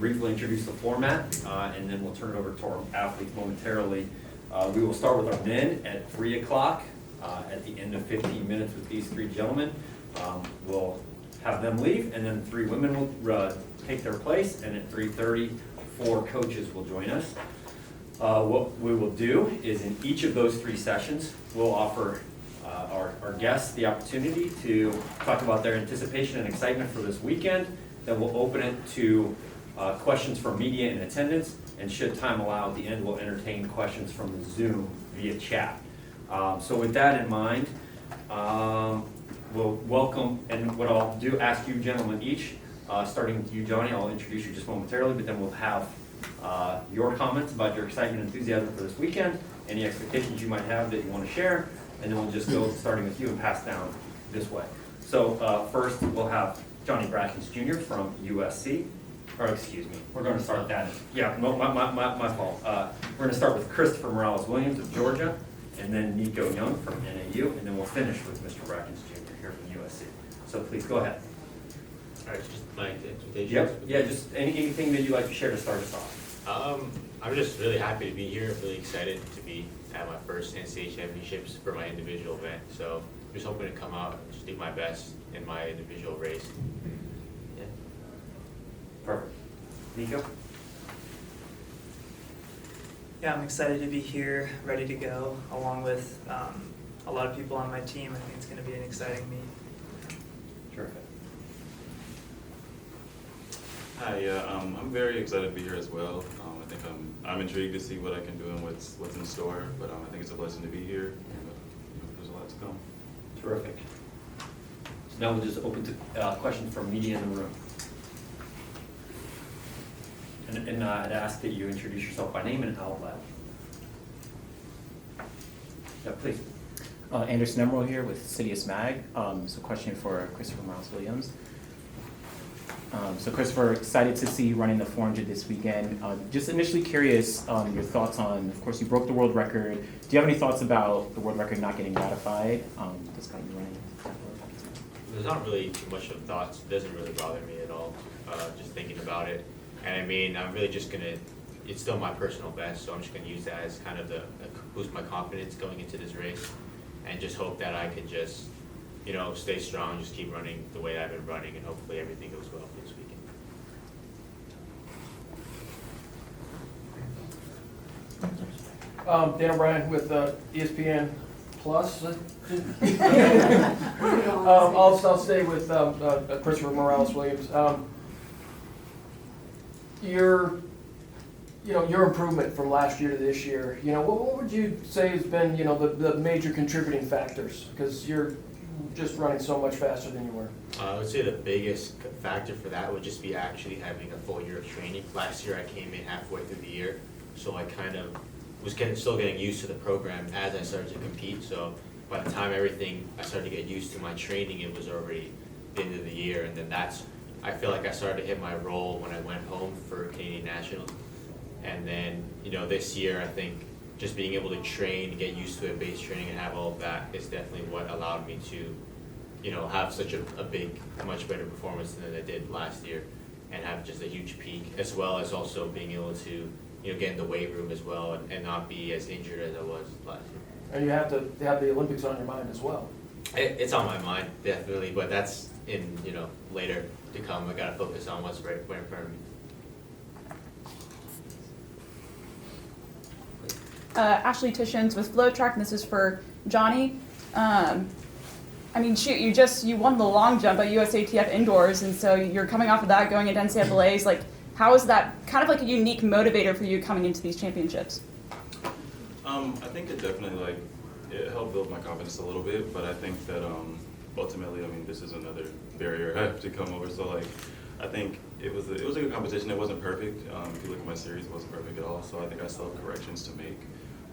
briefly introduce the format, and then we'll turn it over to our athletes momentarily. We will start with our men at 3 o'clock. At the end of 15 minutes with these three gentlemen, we'll have them leave, and then 3 women will take their place, and at 3:30, 4 coaches will join us. What we will do is in each of those 3 sessions, we'll offer our guests the opportunity to talk about their anticipation and excitement for this weekend. Then we'll open it to questions from media in attendance, and should time allow, at the end we'll entertain questions from the Zoom via chat. So with that in mind, we'll welcome, and what I'll do, ask you gentlemen each, starting with you, Johnny, I'll introduce you just momentarily, but then we'll have your comments about your excitement and enthusiasm for this weekend, any expectations you might have that you want to share, and then we'll just go starting with you and pass down this way. So first we'll have Johnny Brackins Jr. from USC, or excuse me, we're going to start that. Yeah, my fault. We're going to start with Christopher Morales-Williams of Georgia, and then Nico Young from NAU, and then we'll finish with Mr. Brackins Jr. here from USC. So please go ahead. All right, just my expectations. Yep. Yeah, just anything that you'd like to share to start us off. I'm just really happy to be here. Really excited to be at my first NCAA Championships for my individual event. So I'm just hoping to come out and just do my best in my individual race. Yeah. Perfect. Nico? Yeah, I'm excited to be here, ready to go, along with a lot of people on my team. I think it's going to be an exciting meet. Terrific. Hi, yeah, I'm very excited to be here as well. I think I'm intrigued to see what I can do and what's in store, but I think it's a blessing to be here, and there's a lot to come. Terrific. So now we'll just open to questions from media in the room. And I'd ask that you introduce yourself by name and out loud. Yeah, please. Anderson Emerald here with Citius Mag. So question for Christopher Morales-Williams. So Christopher, excited to see you running the 400 this weekend. Just initially curious your thoughts on, of course you broke the world record. Do you have any thoughts about the world record not getting ratified? Despite you running that world record? There's not really too much of thoughts. It doesn't really bother me at all. Just thinking about it. And I mean, I'm really just gonna, it's still my personal best, so I'm just gonna use that as kind of the boost my confidence going into this race, and just hope that I could just, stay strong, just keep running the way I've been running, and hopefully everything goes well for this weekend. Dan O'Brien with ESPN Plus. I'll stay with Christopher Morales-Williams. Your improvement from last year to this year, what would you say has been, the major contributing factors? Because you're just running so much faster than you were. I would say the biggest factor for that would just be actually having a full year of training. Last year I came in halfway through the year, so I kind of was still getting used to the program as I started to compete. So by the time I started to get used to my training, it was already the end of the year, and then I feel like I started to hit my role when I went home for Canadian Nationals. And then, this year I think just being able to train, get used to it, base training, and have all of that is definitely what allowed me to, have such a much better performance than I did last year, and have just a huge peak, as well as also being able to, get in the weight room as well, and not be as injured as I was last year. And you have to have the Olympics on your mind as well. It's on my mind, definitely, but that's in, later to come. I gotta focus on what's right in front of me. Ashley Tishins with FloTrack, and this is for Johnny. You won the long jump at USATF Indoors, and so you're coming off of that, going into NCAAs. Like, how is that kind of like a unique motivator for you coming into these championships? I think it definitely it helped build my confidence a little bit, but I think that ultimately, this is another barrier I have to come over. So I think it was a good competition. It wasn't perfect. If you look at my series, it wasn't perfect at all. So I think I still have corrections to make.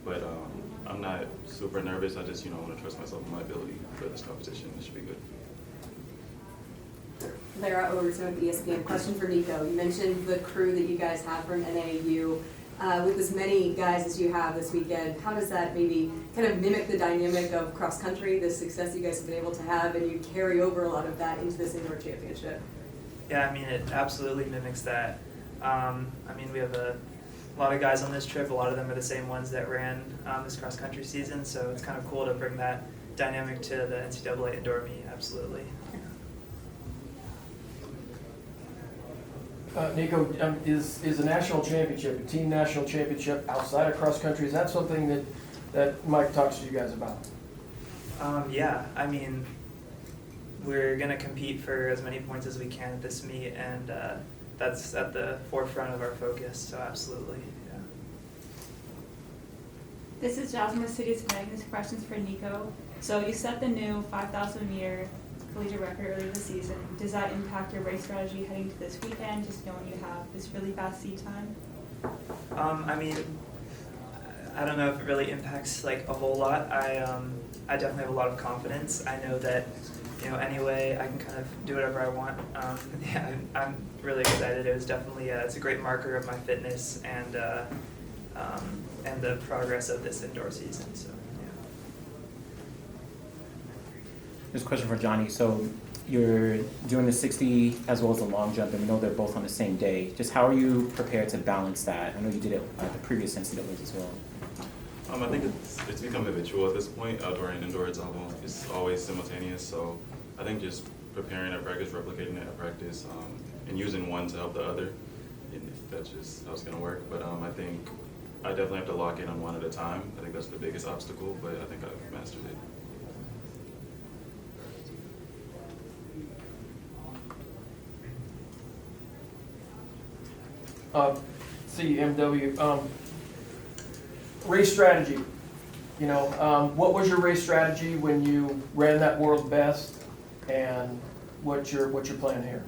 But I'm not super nervous. I just want to trust myself and my ability for this competition. It should be good. Lara Overton with ESPN. Question for Nico. You mentioned the crew that you guys have from NAU. With as many guys as you have this weekend, how does that maybe kind of mimic the dynamic of cross country, the success you guys have been able to have, and you carry over a lot of that into this indoor championship? Yeah, it absolutely mimics that. I mean, we have a lot of guys on this trip. A lot of them are the same ones that ran this cross country season, so it's kind of cool to bring that dynamic to the NCAA indoor meet. Absolutely. Nico, is a national championship, a team national championship outside of cross country, is that something that Mike talks to you guys about? Yeah, I mean, we're going to compete for as many points as we can at this meet, and that's at the forefront of our focus, so absolutely, yeah. This is Jasmine with City of Sprague. This question's for Nico. So you set the new 5,000 meter collegiate record earlier this season. Does that impact your race strategy heading to this weekend, just knowing you have this really fast seed time? I mean, I don't know if it really impacts like a whole lot. I definitely have a lot of confidence. I know that, anyway, I can kind of do whatever I want. Yeah, I'm really excited. It was definitely it's a great marker of my fitness and the progress of this indoor season. So yeah. There's a question for Johnny. So you're doing the 60 as well as the long jump, and we know they're both on the same day. Just how are you prepared to balance that? I know you did it at the previous NCAAs as well. I think it's become habitual at this point. Outdoor and indoor, it's always simultaneous. So I think just preparing at practice, replicating it at practice, and using one to help the other. And that's just how it's going to work. But I think I definitely have to lock in on one at a time. I think that's the biggest obstacle, but I think I've mastered it. CMW, race strategy. What was your race strategy when you ran that world best, and what's your plan here?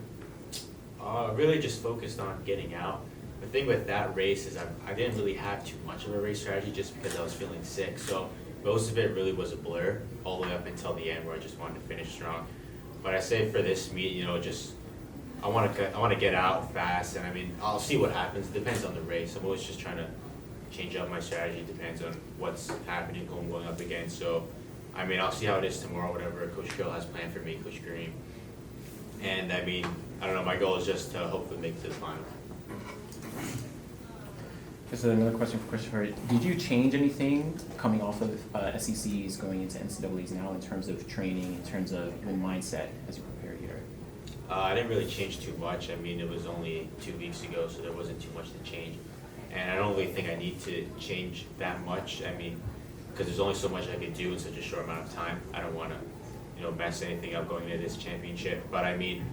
Really just focused on getting out. The thing with that race is I didn't really have too much of a race strategy just because I was feeling sick. So most of it really was a blur all the way up until the end where I just wanted to finish strong. But I say for this meet, just I want to get out fast, and I mean I'll see what happens. It depends on the race. I'm always just trying to change up my strategy. It depends on what's happening, who I'm going up against. So I mean I'll see how it is tomorrow. Whatever Coach Gill has planned for me, Coach Green. And I mean I don't know. My goal is just to hopefully make it to the final. This is another question for Christopher. Did you change anything coming off of SECs going into NCAAs now in terms of training, in terms of your mindset as you prepare here? I didn't really change too much. I mean, it was only 2 weeks ago, so there wasn't too much to change. And I don't really think I need to change that much. I mean, because there's only so much I could do in such a short amount of time. I don't want to, mess anything up going into this championship. But I mean,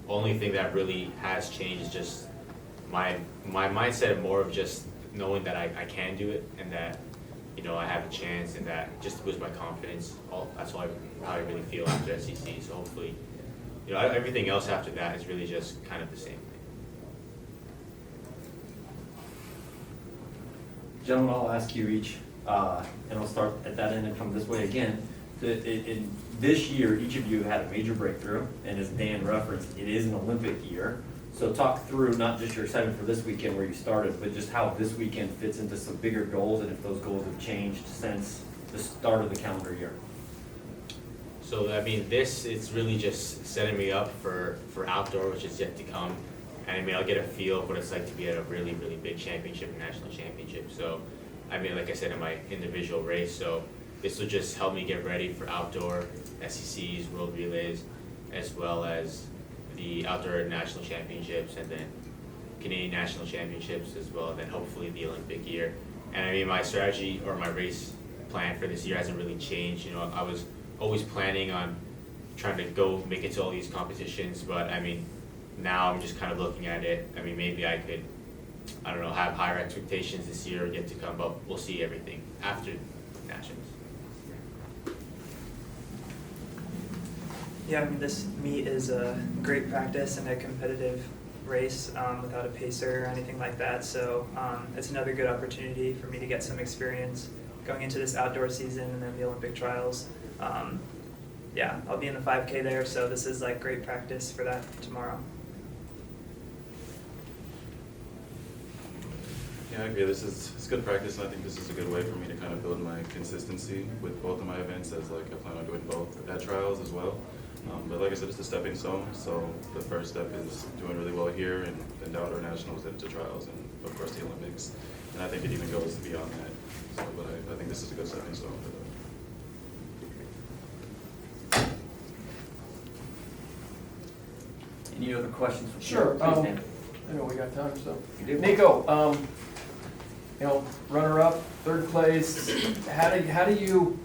only thing that really has changed is just my mindset, more of just knowing that I can do it, and that I have a chance, and that just to boost my confidence. That's how I really feel after SEC. So hopefully, everything else after that is really just kind of the same thing. Gentlemen, I'll ask you each, and I'll start at that end and come this way again. In this year, each of you had a major breakthrough, and as Dan referenced, it is an Olympic year. So talk through not just your excitement for this weekend where you started, but just how this weekend fits into some bigger goals, and if those goals have changed since the start of the calendar year. So I mean, it's really just setting me up for outdoor, which is yet to come. And I mean, I'll get a feel of what it's like to be at a really, really big championship, national championship. So I mean, like I said, in my individual race, so this will just help me get ready for outdoor SECs, world relays, as well as the outdoor national championships, and then Canadian national championships as well, and then hopefully the Olympic year. And I mean, my strategy or my race plan for this year hasn't really changed. I was always planning on trying to go make it to all these competitions, but I mean, now I'm just kind of looking at it. I mean, maybe I could, have higher expectations this year yet to come, but we'll see everything after nationals. Yeah, I mean, this meet is a great practice and a competitive race without a pacer or anything like that. So it's another good opportunity for me to get some experience going into this outdoor season and then the Olympic trials. Yeah, I'll be in the 5K there, so this is like great practice for that tomorrow. Yeah, I agree. It's good practice, and I think this is a good way for me to kind of build my consistency with both of my events, as I plan on doing both at trials as well. But like I said, it's a stepping stone. So the first step is doing really well here, and then to outdoor nationals, then to trials, and of course the Olympics. And I think it even goes beyond that. So, but I think this is a good stepping stone for them. Any other questions? for Sure, Please, Dan. I know we got time, so. You do. Nico, you know, runner-up, third place, how do you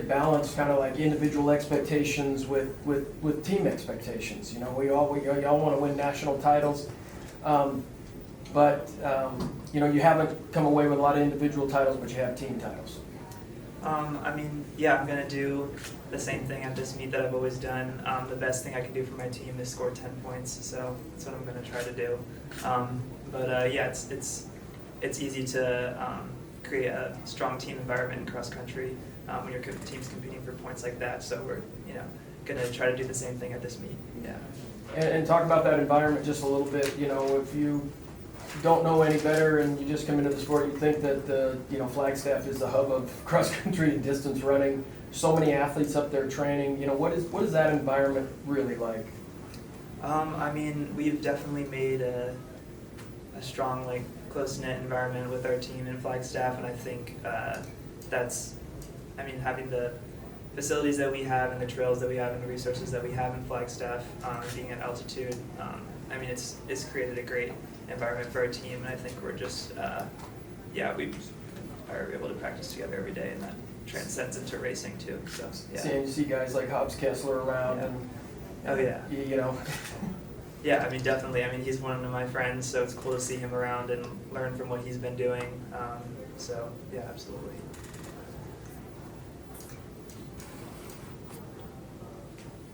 balance kind of like individual expectations with team expectations? You know, we all want to win national titles, but you know, you haven't come away with a lot of individual titles, but you have team titles. I mean, yeah, I'm gonna do the same thing at this meet that I've always done. The best thing I can do for my team is score 10 points, so that's what I'm gonna try to do. Yeah, it's easy to create a strong team environment in cross country when your team's competing for points like that. So we're gonna try to do the same thing at this meet. Yeah. And talk about that environment just a little bit. You know, if you don't know any better and you just come into the sport, you think that the Flagstaff is the hub of cross country and distance running. So many athletes up there training. You know, what is that environment really like? I mean, we've definitely made a strong, like, close-knit environment with our team in Flagstaff, and I think having the facilities that we have and the trails that we have and the resources that we have in Flagstaff, being at altitude, I mean, it's created a great environment for our team, and I think we're just, we are able to practice together every day, and that transcends into racing too. So yeah. You see guys like Hobbs Kessler around, Yeah. and Oh yeah. you know. Yeah, I mean, definitely. I mean, he's one of my friends, so it's cool to see him around and learn from what he's been doing. So yeah, absolutely.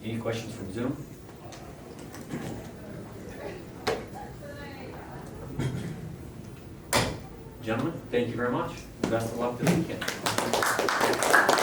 Any questions from Zoom? Gentlemen, thank you very much. Best of luck this weekend.